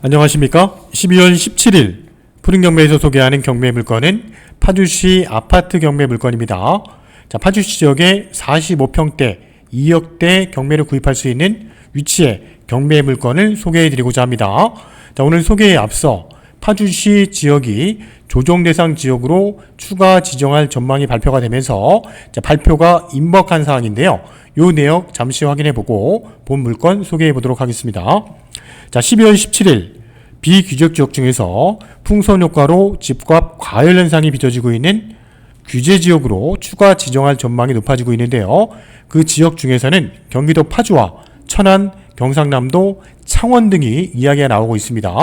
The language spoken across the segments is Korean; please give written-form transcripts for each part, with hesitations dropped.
안녕하십니까? 12월 17일 푸른경매에서 소개하는 경매 물건은 파주시 아파트 경매 물건입니다. 자, 파주시 지역에 45평대 2억대 경매를 구입할 수 있는 위치의 경매 물건을 소개해드리고자 합니다. 자, 오늘 소개에 앞서 파주시 지역이 조정대상 지역으로 추가 지정할 전망이 발표가 되면서 발표가 임박한 사항인데요. 이 내용 잠시 확인해보고 본 물건 소개해보도록 하겠습니다. 자, 12월 17일 비규적 지역 중에서 풍선 효과로 집값 과열 현상이 빚어지고 있는 규제 지역으로 추가 지정할 전망이 높아지고 있는데요. 그 지역 중에서는 경기도 파주와 천안, 경상남도, 창원 등이 이야기가 나오고 있습니다.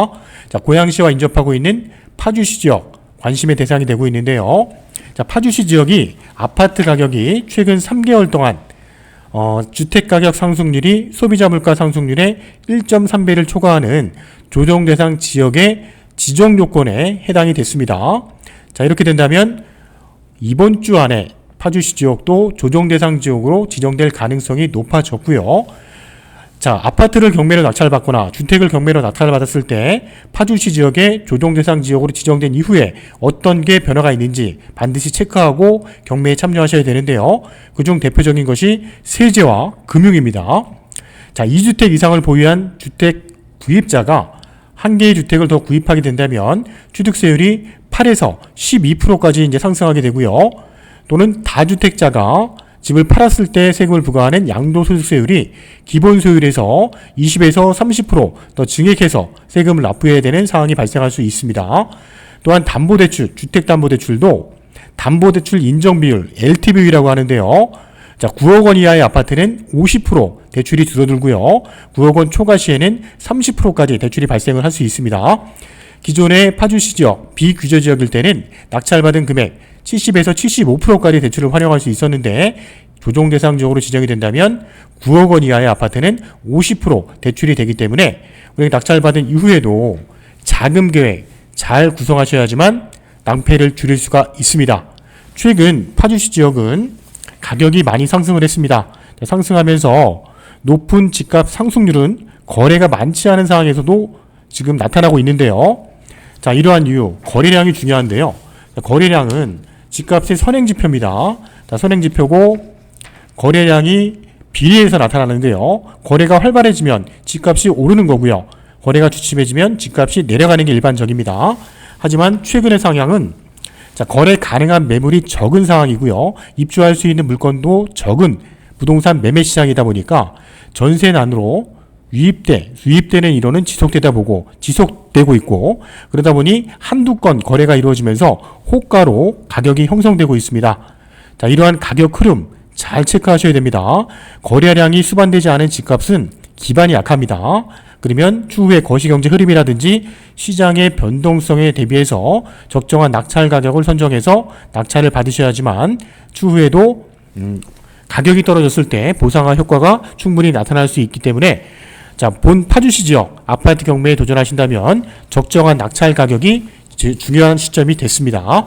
자, 고양시와 인접하고 있는 파주시 지역 관심의 대상이 되고 있는데요. 자, 파주시 지역이 아파트 가격이 최근 3개월 동안 주택가격 상승률이 소비자 물가 상승률의 1.3배를 초과하는 조정 대상 지역의 지정 요건에 해당이 됐습니다. 자, 이렇게 된다면 이번 주 안에 파주시 지역도 조정 대상 지역으로 지정될 가능성이 높아졌고요. 자, 아파트를 경매로 낙찰받거나 주택을 경매로 낙찰받았을 때 파주시 지역의 조정 대상 지역으로 지정된 이후에 어떤 게 변화가 있는지 반드시 체크하고 경매에 참여하셔야 되는데요. 그중 대표적인 것이 세제와 금융입니다. 자, 2주택 이상을 보유한 주택 구입자가 한 개의 주택을 더 구입하게 된다면 취득세율이 8에서 12%까지 이제 상승하게 되고요. 또는 다주택자가 집을 팔았을 때 세금을 부과하는 양도소득세율이 기본소율에서 20에서 30% 증액해서 세금을 납부해야 되는 상황이 발생할 수 있습니다. 또한 담보대출, 주택담보대출도 담보대출 인정비율, LTV라고 하는데요. 자, 9억 원 이하의 아파트는 50% 대출이 줄어들고요. 9억 원 초과 시에는 30%까지 대출이 발생을 할 수 있습니다. 기존의 파주시 지역, 비규제 지역일 때는 낙찰받은 금액 70에서 75%까지 대출을 활용할 수 있었는데 조정 대상 지역으로 지정이 된다면 9억 원 이하의 아파트는 50% 대출이 되기 때문에 우리가 낙찰받은 이후에도 자금 계획 잘 구성하셔야지만 낭패를 줄일 수가 있습니다. 최근 파주시 지역은 가격이 많이 상승을 했습니다. 상승하면서 높은 집값 상승률은 거래가 많지 않은 상황에서도 지금 나타나고 있는데요. 자, 이러한 이유, 거래량이 중요한데요. 거래량은 집값의 선행지표입니다. 자, 선행지표고 거래량이 비례해서 나타나는데요. 거래가 활발해지면 집값이 오르는 거고요. 거래가 주춤해지면 집값이 내려가는 게 일반적입니다. 하지만 최근의 상향은 거래 가능한 매물이 적은 상황이고요. 입주할 수 있는 물건도 적은 부동산 매매 시장이다 보니까 전세난으로 유입되는 인원은 지속되고 있고 그러다 보니 한두 건 거래가 이루어지면서 호가로 가격이 형성되고 있습니다. 자, 이러한 가격 흐름 잘 체크하셔야 됩니다. 거래량이 수반되지 않은 집값은 기반이 약합니다. 그러면 추후의 거시경제 흐름이라든지 시장의 변동성에 대비해서 적정한 낙찰 가격을 선정해서 낙찰을 받으셔야지만 추후에도 가격이 떨어졌을 때 보상화 효과가 충분히 나타날 수 있기 때문에 자, 본 파주시 지역 아파트 경매에 도전하신다면 적정한 낙찰 가격이 중요한 시점이 됐습니다.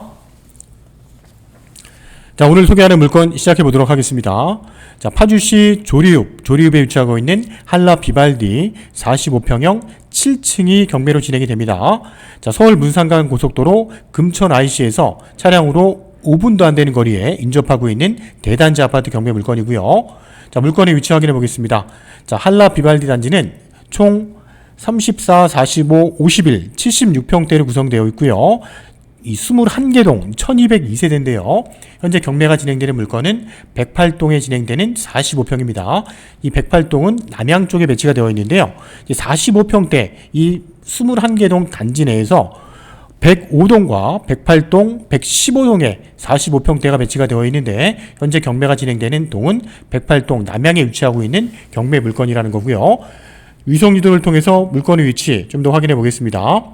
자, 오늘 소개하는 물건 시작해 보도록 하겠습니다. 자, 파주시 조리읍에 위치하고 있는 한라 비발디 45평형 7층이 경매로 진행이 됩니다. 자, 서울 문산간 고속도로 금천 IC에서 차량으로 5분도 안 되는 거리에 인접하고 있는 대단지 아파트 경매 물건이고요. 자, 물건의 위치 확인해 보겠습니다. 자, 한라 비발디 단지는 총 34, 45, 51, 76평대로 구성되어 있고요. 이 21개 동 1202세대인데요. 현재 경매가 진행되는 물건은 108동에 진행되는 45평입니다. 이 108동은 남양 쪽에 배치가 되어 있는데요. 45평대 이 21개 동 단지 내에서 105동과 108동, 115동에 45평대가 배치가 되어 있는데 현재 경매가 진행되는 동은 108동 남양에 위치하고 있는 경매 물건이라는 거고요. 위성유도를 통해서 물건의 위치 좀 더 확인해 보겠습니다.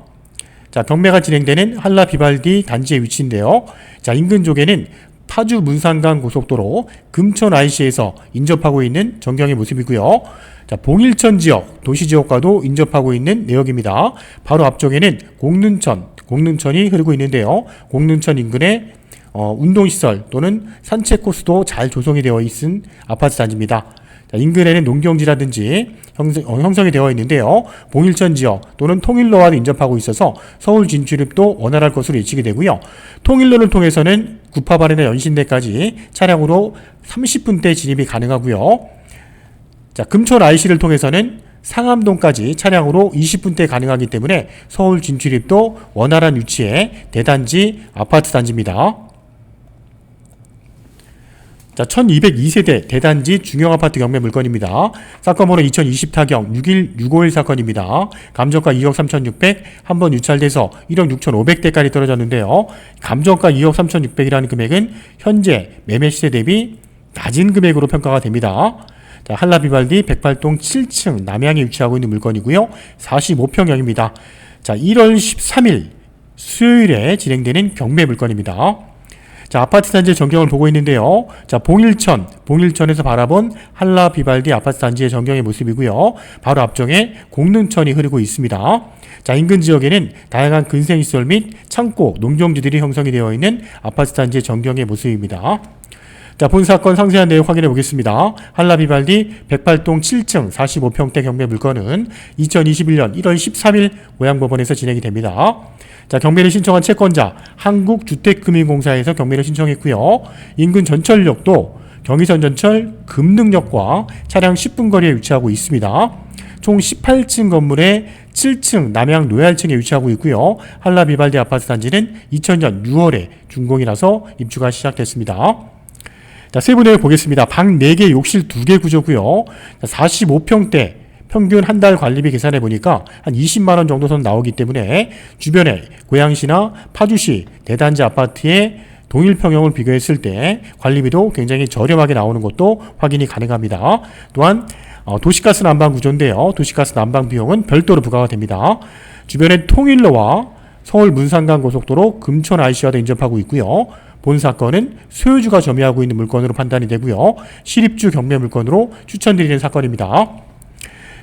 자, 경매가 진행되는 한라 비발디 단지의 위치인데요. 자, 인근 쪽에는 파주 문산간 고속도로 금천 IC에서 인접하고 있는 전경의 모습이고요. 자, 봉일천 지역, 도시지역과도 인접하고 있는 내역입니다. 바로 앞쪽에는 공릉천이 흐르고 있는데요. 공릉천 인근에 운동시설 또는 산책 코스도 잘 조성이 되어 있은 아파트 단지입니다. 자, 인근에는 농경지라든지 형성이 되어 있는데요. 봉일천 지역 또는 통일로와도 인접하고 있어서 서울 진출입도 원활할 것으로 예측이 되고요. 통일로를 통해서는 구파발이나 연신내까지 차량으로 30분대 진입이 가능하고요. 자, 금천 IC를 통해서는 상암동까지 차량으로 20분대 가능하기 때문에 서울 진출입도 원활한 위치의 대단지 아파트 단지입니다. 자, 1202세대 대단지 중형아파트 경매 물건입니다. 사건 번호 2020타경 651 사건입니다. 감정가 2억 3,600, 한번 유찰돼서 1억 6,500대까지 떨어졌는데요. 감정가 2억 3,600이라는 금액은 현재 매매 시세 대비 낮은 금액으로 평가가 됩니다. 자, 한라비발디 108동 7층 남향에 위치하고 있는 물건이고요. 45평형입니다. 자, 1월 13일 수요일에 진행되는 경매 물건입니다. 자, 아파트 단지의 전경을 보고 있는데요. 자, 봉일천에서 바라본 한라비발디 아파트 단지의 전경의 모습이고요. 바로 앞쪽에 공릉천이 흐르고 있습니다. 자, 인근 지역에는 다양한 근생시설 및 창고, 농경지들이 형성이 되어 있는 아파트 단지의 전경의 모습입니다. 자, 본 사건 상세한 내용 확인해 보겠습니다. 한라비발디 108동 7층 45평대 경매 물건은 2021년 1월 13일 고양법원에서 진행이 됩니다. 자, 경매를 신청한 채권자 한국주택금융공사에서 경매를 신청했고요. 인근 전철역도 경의선 전철 금능역과 차량 10분 거리에 위치하고 있습니다. 총 18층 건물의 7층 남향 노얄층에 위치하고 있고요. 한라비발디 아파트 단지는 2000년 6월에 준공이라서 입주가 시작됐습니다. 자, 세부 내용 보겠습니다. 방 4개, 욕실 2개 구조고요. 45평대 평균 한 달 관리비 계산해 보니까 한 20만원 정도 선 나오기 때문에 주변에 고양시나 파주시 대단지 아파트의 동일 평형을 비교했을 때 관리비도 굉장히 저렴하게 나오는 것도 확인이 가능합니다. 또한 도시가스 난방 구조인데요. 도시가스 난방 비용은 별도로 부과가 됩니다. 주변에 통일로와 서울 문산간 고속도로 금천 IC와도 인접하고 있고요. 본 사건은 소유주가 점유하고 있는 물건으로 판단이 되고요. 실입주 경매 물건으로 추천드리는 사건입니다.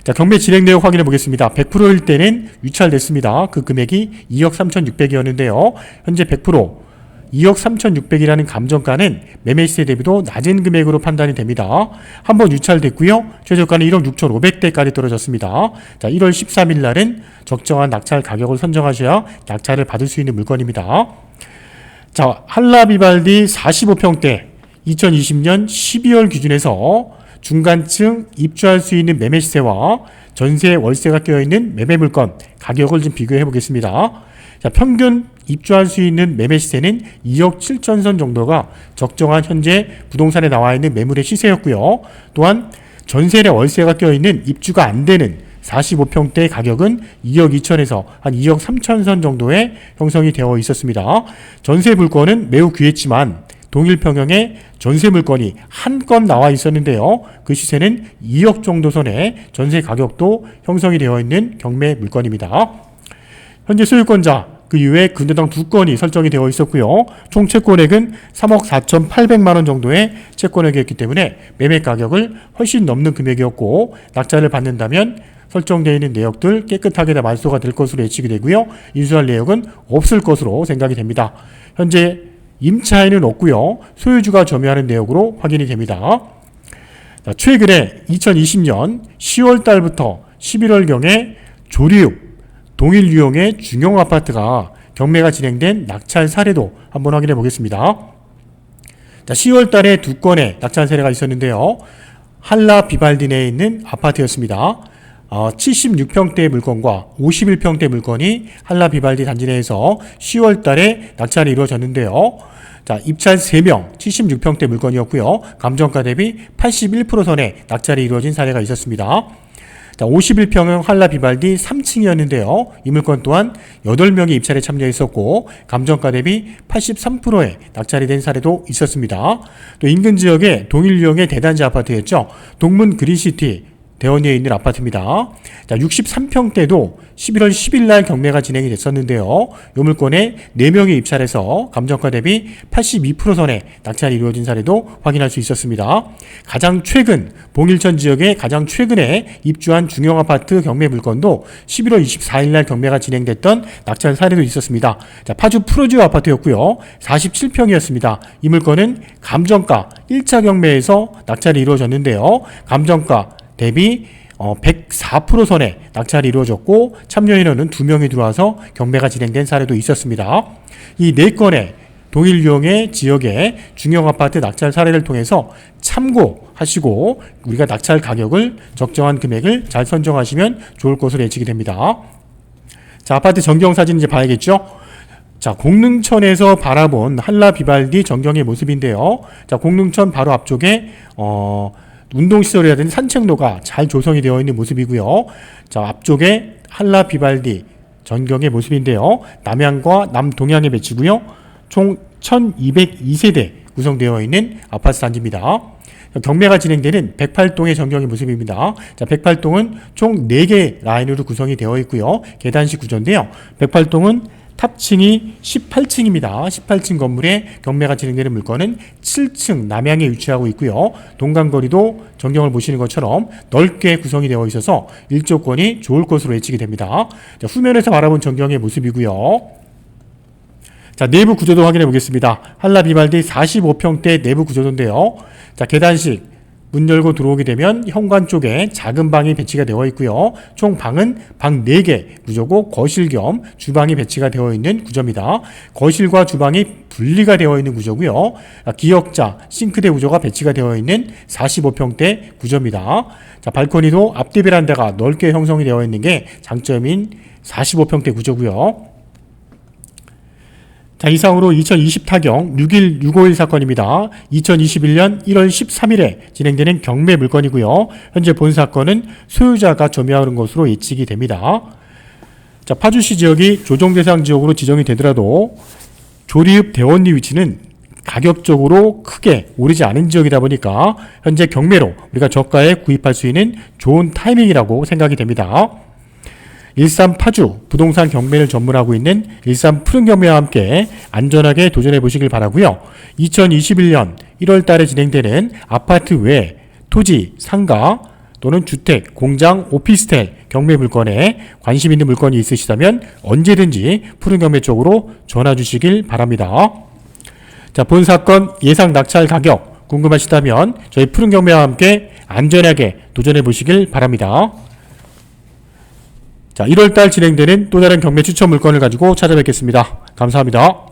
자, 경매 진행 내용 확인해 보겠습니다. 100%일 때는 유찰됐습니다. 그 금액이 2억 3,600이었는데요. 현재 100% 2억 3,600이라는 감정가는 매매 시세 대비도 낮은 금액으로 판단이 됩니다. 한번 유찰됐고요. 최저가는 1억 6,500대까지 떨어졌습니다. 자, 1월 13일 날은 적정한 낙찰 가격을 선정하셔야 낙찰을 받을 수 있는 물건입니다. 자, 한라비발디 45평대 2020년 12월 기준에서 중간층 입주할 수 있는 매매 시세와 전세 월세가 껴있는 매매 물건 가격을 좀 비교해 보겠습니다. 자, 평균 입주할 수 있는 매매 시세는 2억 7천 선 정도가 적정한 현재 부동산에 나와 있는 매물의 시세였고요. 또한 전세나 월세가 껴있는 입주가 안 되는 45평대 가격은 2억 2천에서 한 2억 3천 선 정도의 형성이 되어 있었습니다. 전세 물건은 매우 귀했지만 동일 평형의 전세 물건이 한 건 나와 있었는데요. 그 시세는 2억 정도 선의 전세 가격도 형성이 되어 있는 경매 물건입니다. 현재 소유권자 그 이외에 근저당 2건이 설정이 되어 있었고요. 총 채권액은 3억 4,800만원 정도의 채권액이었기 때문에 매매 가격을 훨씬 넘는 금액이었고 낙찰을 받는다면 설정되어 있는 내역들 깨끗하게 다 말소가 될 것으로 예측이 되고요. 인수할 내역은 없을 것으로 생각이 됩니다. 현재 임차인은 없고요. 소유주가 점유하는 내역으로 확인이 됩니다. 자, 최근에 2020년 10월 달부터 11월경에 조리읍 동일 유형의 중형 아파트가 경매가 진행된 낙찰 사례도 한번 확인해 보겠습니다. 자, 10월 달에 2건의 낙찰 사례가 있었는데요. 한라비발디 내에 있는 아파트였습니다. 76평대 물건과 51평대 물건이 한라비발디 단지 내에서 10월 달에 낙찰이 이루어졌는데요. 자, 입찰 3명 76평대 물건이었고요. 감정가 대비 81% 선의 낙찰이 이루어진 사례가 있었습니다. 자, 51평형 한라비발디 3층이었는데요. 이 물건 또한 8명이 입찰에 참여했었고 감정가 대비 83%의 낙찰이 된 사례도 있었습니다. 또 인근 지역의 동일 유형의 대단지 아파트였죠. 동문 그린시티 대원리에 있는 아파트입니다. 자, 63평대도 11월 10일 날 경매가 진행이 됐었는데요. 이 물건에 4명이 입찰해서 감정가 대비 82% 선에 낙찰이 이루어진 사례도 확인할 수 있었습니다. 가장 최근 봉일천 지역에 가장 최근에 입주한 중형 아파트 경매 물건도 11월 24일 날 경매가 진행됐던 낙찰 사례도 있었습니다. 자, 파주 프로지오 아파트였고요. 47평이었습니다. 이 물건은 감정가 1차 경매에서 낙찰이 이루어졌는데요. 감정가 대비 104% 선에 낙찰이 이루어졌고 참여 인원은 2명이 들어와서 경매가 진행된 사례도 있었습니다. 이 4건의 동일 유형의 지역의 중형 아파트 낙찰 사례를 통해서 참고하시고 우리가 낙찰 가격을 적정한 금액을 잘 선정하시면 좋을 것으로 예측이 됩니다. 자, 아파트 전경 사진 이제 봐야겠죠? 자, 공릉천에서 바라본 한라 비발디 전경의 모습인데요. 자, 공릉천 바로 앞쪽에 운동시설이라든지 산책로가 잘 조성이 되어 있는 모습이고요. 자, 앞쪽에 한라 비발디 전경의 모습인데요. 남향과 남동향에 배치고요. 총 1202세대 구성되어 있는 아파트 단지입니다. 경매가 진행되는 108동의 전경의 모습입니다. 자, 108동은 총 4개 라인으로 구성이 되어 있고요. 계단식 구조인데요. 108동은 탑층이 18층입니다. 18층 건물에 경매가 진행되는 물건은 7층 남향에 위치하고 있고요. 동간거리도 전경을 보시는 것처럼 넓게 구성이 되어 있어서 일조권이 좋을 것으로 예측이 됩니다. 자, 후면에서 바라본 전경의 모습이고요. 자, 내부 구조도 확인해 보겠습니다. 한라 비발디 45평대 내부 구조인데요. 자, 계단식 문 열고 들어오게 되면 현관 쪽에 작은 방이 배치가 되어 있고요. 총 방은 방 4개 구조고 거실 겸 주방이 배치가 되어 있는 구조입니다. 거실과 주방이 분리가 되어 있는 구조고요. 기역자, 싱크대 구조가 배치가 되어 있는 45평대 구조입니다. 자, 발코니도 앞뒤 베란다가 넓게 형성이 되어 있는 게 장점인 45평대 구조고요. 자, 이상으로 2020 타경 6.1 6.51 사건입니다. 2021년 1월 13일에 진행되는 경매 물건이고요. 현재 본 사건은 소유자가 점유하는 것으로 예측이 됩니다. 자, 파주시 지역이 조정 대상 지역으로 지정이 되더라도 조리읍 대원리 위치는 가격적으로 크게 오르지 않은 지역이다 보니까 현재 경매로 우리가 저가에 구입할 수 있는 좋은 타이밍이라고 생각이 됩니다. 일산 파주 부동산 경매를 전문하고 있는 일산 푸른경매와 함께 안전하게 도전해 보시길 바라고요. 2021년 1월 달에 진행되는 아파트 외 토지, 상가 또는 주택, 공장, 오피스텔 경매 물건에 관심 있는 물건이 있으시다면 언제든지 푸른경매 쪽으로 전화 주시길 바랍니다. 자, 본 사건 예상 낙찰 가격 궁금하시다면 저희 푸른경매와 함께 안전하게 도전해 보시길 바랍니다. 자, 1월달 진행되는 또 다른 경매 추천 물건을 가지고 찾아뵙겠습니다. 감사합니다.